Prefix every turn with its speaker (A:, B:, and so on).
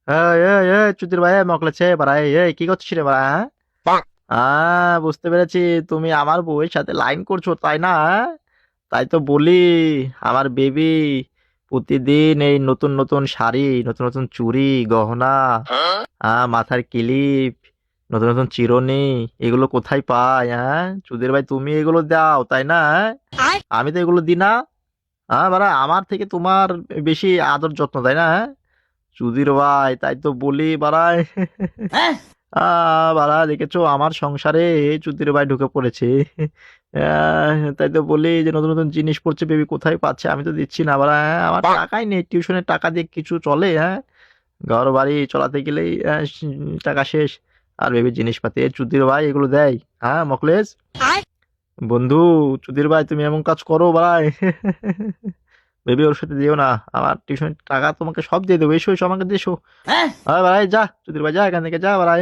A: এই এই এই চুদির ভাই মকলেছে বাড়া, এই কি করছিস রে বাড়া, হ্যাঁ? বুঝতে পেরেছি, তুমি আমার বউয়ের সাথে লাইন করছো তাই না, হ্যাঁ? তাই তো বলি, আমার বেবি প্রতিদিন এই নতুন নতুন শাড়ি, নতুন নতুন চুড়ি, গহনা, মাথার ক্লিপ, নতুন নতুন চিরুনি, এগুলো কোথায় পায়? হ্যাঁ চুদির ভাই, তুমি এগুলো দাও তাই না, হ্যাঁ? আমি তো এগুলো দিই না। বাড়া, আমার থেকে তোমার বেশি আদর যত্ন তাই না, হ্যাঁ? চুদির ভাই, তাই তো বলি বাড়ায়। বাড়া, দেখেছো আমার সংসারে চুদির ভাই ঢুকে পড়েছে। তাই তো বলি যে নতুন নতুন জিনিস পড়ছে, বেবি কোথায় পাচ্ছে, আমি তো দিচ্ছি না বাড়া, হ্যাঁ? আমার টাকাই নেই, টিউশনের টাকা দিয়ে কিছু চলে? হ্যাঁ, ঘর বাড়ি চলাতে গেলেই টাকা শেষ, আর বেবির জিনিসপাতি এ চুদির ভাই এগুলো দেয়? হ্যাঁ মকলেশ বন্ধু, চুদির ভাই তুমি এমন কাজ করো ভাই? বেবি ওর সাথে দিও না, আমার টিউশনের টাকা তোমাকে সব দিয়ে দেবো, এসো এসো আমাকে দিয়ে এসো। হ্যাঁ ভাই, যা চুদির ভাই, যা এখান থেকে, যা ভাই।